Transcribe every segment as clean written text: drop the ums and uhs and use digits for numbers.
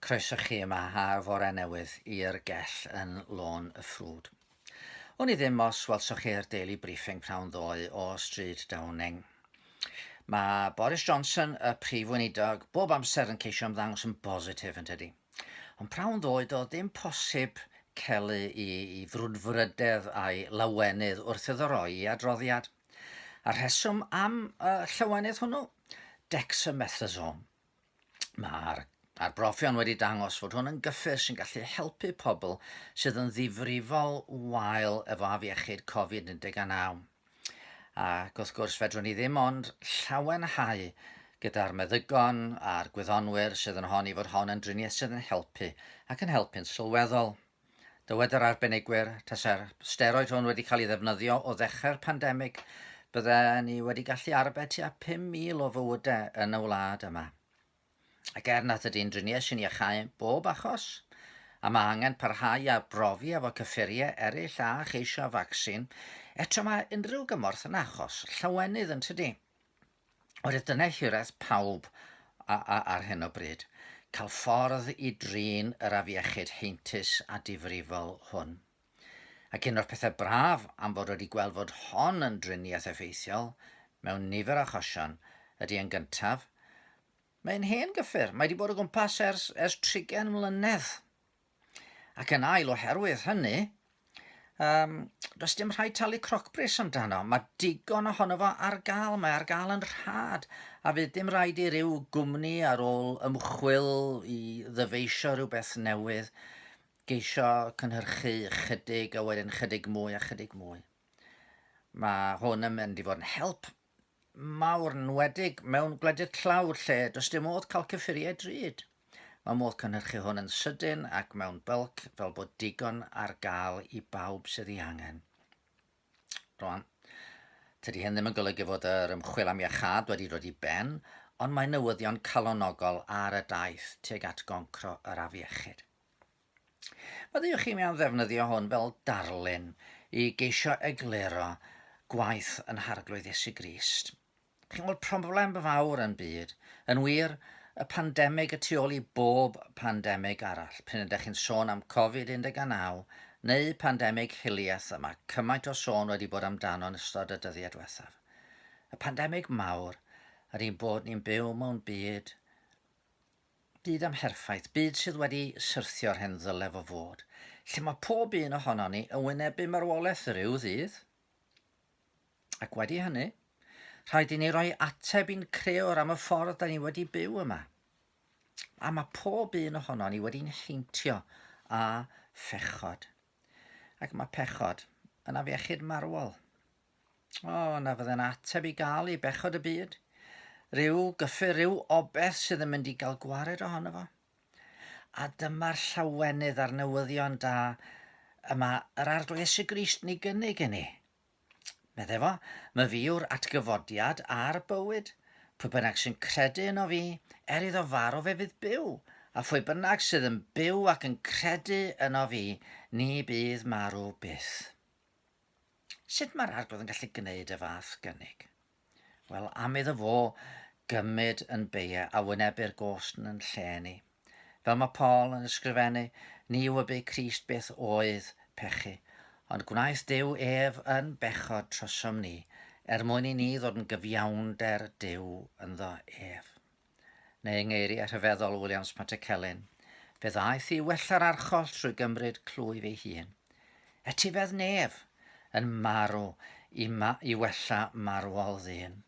Croeso chi yma ar fore newydd i'r gell yn Lôn y Ffrwd. O'n I ddim os welsoch chi'r Daily Briefing pnawn ddoe o Stryd Downing. Mae Boris Johnson, y prif weinidog, bob amser yn ceisio ymddangos yn bositif yn tydi. Ond pnawn ddoe doedd ddim posib celu i frwdfrydedd a'i lawenydd wrth iddo roi i adroddiad. A rheswm am llawenydd hwnnw? Dexamethasone. Mae'r arbrofion wedi dangos fod hwn yn gyffur sy'n gallu helpu pobl sydd yn ddifrifol wael efo afiechyd Covid-19. Ac wrth gwrs fedrwn ni ddim ond llawenhau gyda'r meddygon a'r gwyddonwyr sydd yn honni fod hon yn driniaeth sydd yn helpu ac yn helpu'n sylweddol. Dywed yr arbenigwyr, tasa'r steroid hwn wedi cael ei ddefnyddio o ddechrau'r pandemig, bydden ni wedi gallu arbed tua 5,000 o fywydau yn y wlad yma. Ac nad ydy'n driniaeth sy'n iachau bob achos, a mae angen parhau a brofi efo cyffuriau eraill a cheisio vaccin, eto mae unrhyw gymorth yn achos llawenydd yn tydi. Oherwydd dyna hiraeth pawb ar hyn o bryd, cael ffordd i drin yr afiechyd heintus a difrifol hwn. Ac un o'r pethau braf am fod wedi gweld fod hon yn driniaeth effeithiol mewn nifer achosion ydy yn gyntaf, mae'n hen gyffur. Mae wedi bod o gwmpas ers 30 mlynedd. Ac yn ail oherwydd hynny, does dim rhaid talu crocbris amdano. Mae digon ohono fo ar gael. Mae ar gael yn rhad. A fydd dim rhaid i ryw gwmni ar ôl ymchwil i ddyfeisio rhywbeth newydd geisio cynhyrchu chydig a wedyn chydig mwy a chydig mwy. Mae hwn yn mynd i fod yn help mawr yn wedig mewn gwledydd clawr lle does dim modd cael cyffuriau drud. Mae modd cynhyrchu hwn yn sydyn ac mewn bylc fel bod digon ar gael i bawb sydd ei angen. Rwan, tydi hyn ddim yn golygu fod yr ymchwil am iachad wedi dod i ben, ond mae newyddion calonogol ar y daith tuag at goncro yr afiechyd. Byddwch chi mewn ddefnyddio hwn fel darlun i geisio egluro gwaith yn harglwydd Iesu Grist. Chi'n gweld problem fawr yn byd. Yn wir, y pandemig y tu ôl i bob pandemig arall. Pryn ydych chi'n sôn am Covid-19 neu pandemig hiliaeth yma, cymaint o sôn wedi bod amdano yn ystod y dyddiau diwethaf. Y pandemig mawr ydy bod ni'n byw mewn byd am herffaith, byd sydd wedi syrthio'r hyn ddylef o fod, lle mae pob un ohono ni yn wynebu marwolaeth ryw ddydd. Ac wedi hynny, rhaid i ni roi ateb i'n crewr am y ffordd da ni wedi byw yma. A mae pob un ohono ni wedi'n heintio a phechod. Ac mae pechod yn afiechyd marwol. Na fydde'n ateb i gael i bechod y byd. Ryw gyffur, ryw obeth sydd yn mynd i gael gwared ohono fo. A dyma'r llawenydd a'r newyddion da yma yr arglwydd Iesu Grist ni gynnig i ni. Medde fo, mae fi yw'r atgyfodiad a'r bywyd. Pwy bynnag sy'n credu yno fi, iddo farw fe fydd byw. A phwy bynnag sydd yn byw ac yn credu yno fi, ni bydd marw byth. Sut mae'r arglwydd yn gallu gwneud y fath gynnig? Wel, am iddo fo gymryd yn beia a wynebu'r gost yn lle ni. Fel mae Paul yn ysgrifennu, ni wybu Crist beth oedd pechu. Ond gwnaeth Duw ef yn bechod trosom ni, mwyn i ni ddod yn gyfiawnder Duw ynddo ef. Neu yng rhyfeddol Williams Patercelyn, fe ddaeth i wella'r archol trwy gymryd clwyf ei hun. Etifedd nef yn marw i wella marwol ddyn.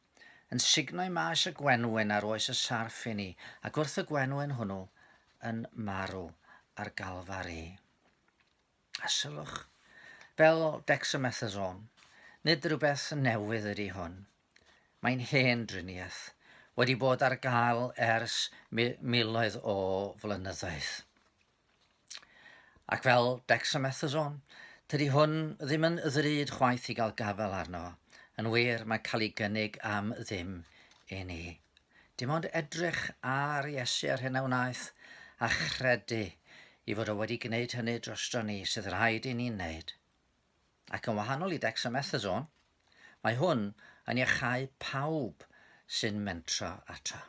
Yn signau mas y gwenwyn ar oes y sarff i ni, ac wrth y gwenwyn hwnnw yn marw ar galfari. A sylwch, fel dexamethasone, nid rhywbeth newydd ydy hwn. Mae'n hen driniaeth, wedi bod ar gael ers miloedd o flynyddoedd. Ac fel dexamethasone, tydi hwn ddim yn ddrud chwaith i gael gafel arno. Yn wir, mae'n cael ei gynnig am ddim i ni. Dim ond edrych ar Iesu ar hyn a wnaeth a chredu i fod o wedi gwneud hynny drosto ni sydd rhaid i ni'n wneud. Ac yn wahanol i dexamethasone, mae hwn yn iachau pawb sy'n mentro ato.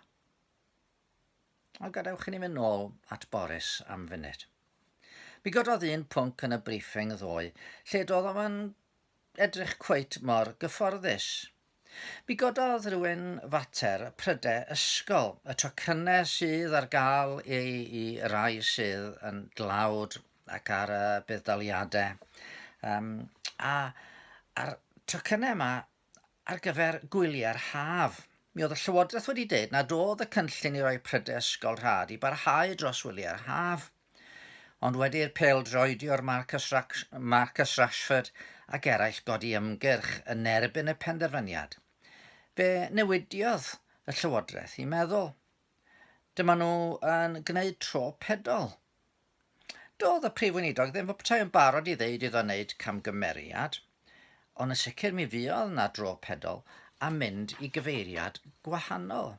O gadewch i ni fynd nôl at Boris am funud. Mi gododd un pwnc yn y briefing ddoe, lle doedd o'n edrych cweit mor gyfforddus. Mi gododd rhywun fater prydau ysgol, y tocynnau sydd ar gael i rai sydd yn dlawd ac ar y buddaliadau. A a'r tocynnau yma ar gyfer gwyliau'r haf. Mi oedd y Llywodraeth wedi dweud nad oedd y cynllun i roi prydau ysgol rhad i barhau dros wyliau'r haf. Ond wedi'r pêl-droedio'r Marcus Rashford ac eraill godi ymgyrch yn erbyn y penderfyniad, fe newidiodd y Llywodraeth i meddwl. Dyma nhw yn gwneud tro pedol. Doedd y Prif Weinidog ddim petai yn barod i ddeud iddo wneud camgymeriad, ond yn sicr mi fuodd na dro pedol a mynd i gyfeiriad gwahanol.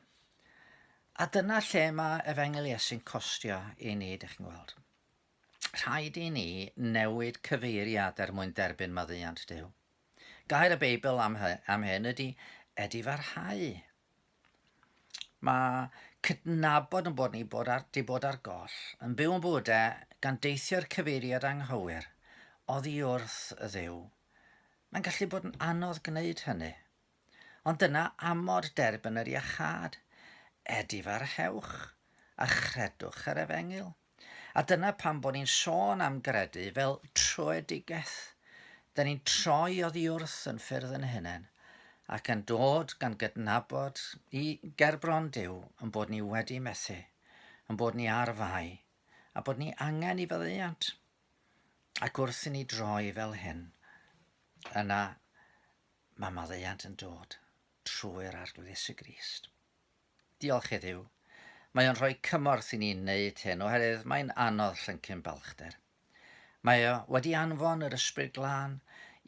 A dyna lle mae Efengyl Iesu'n costio i ni, ydych chi'n gweld. Rhaid i ni newid cyfeiriad mwyn derbyn maddeuant Duw. Gair y Beibl am hyn ydy edifarhau. Mae cydnabod yn bod ni bod ar goll, yn byw yn bywydau gan deithio'r cyfeiriad anghywir, oddi wrth y Dduw. Mae'n gallu bod yn anodd gwneud hynny. Ond dyna amod derbyn yr iachad. Edifarhewch a chredwch yr Efengyl. A dyna pam bod ni'n sôn am gredu fel troedigaeth. Da ni'n troi oddi wrth yn ffyrdd yn hunain ac yn dod gan gydnabod i gerbron Duw yn bod ni wedi methu, yn bod ni ar fai a bod ni angen i faddeuant. Ac wrth i ni droi fel hyn, yna mae maddeuant yn dod trwy'r arglwydd Iesu Grist. Diolch i Dduw. Mae o'n rhoi cymorth i ni'n wneud hyn oherwydd mae'n anodd llyncu'n balchder. Mae o wedi anfon yr ysbryd glân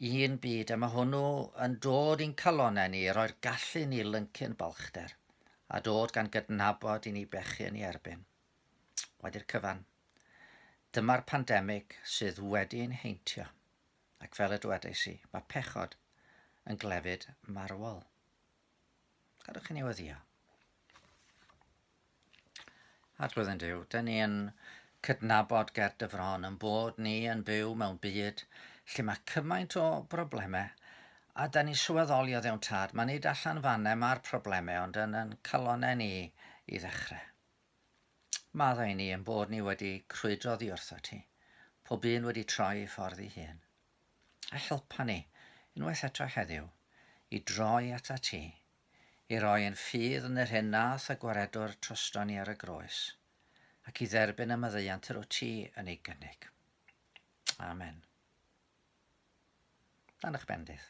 i un byd a mae hwnnw yn dod i'n calonau ni, roi'r gallu ni lyncu'n balchder a dod gan gydnabod i ni bechu yn ei erbyn. Wedi'r cyfan. Dyma'r pandemig sydd wedi'n heintio ac fel y dwedais i, mae pechod yn glefyd marwol. Gadwch i ni weddio. Arglwydd yn Duw, da ni yn cydnabod ger dyfron yn bod ni yn byw mewn byd lle mae cymaint o broblemau a da ni sylweddoli o ddewn tad. Mae'n nid allan fannau mae'r problemau ond yn calonau ni i ddechrau. Maddau ni yn bod ni wedi crwydroddi wrtho ti, pob un wedi troi i ffordd ei hun. A helpa ni, unwaith eto heddiw, i droi ata ti, i roi yn ffydd yn yr hyn nath a gwaredwr troston ni ar y groes, ac i dderbyn y maddeuant yr o ti yn ei gynnig. Amen. Dan eich bendydd.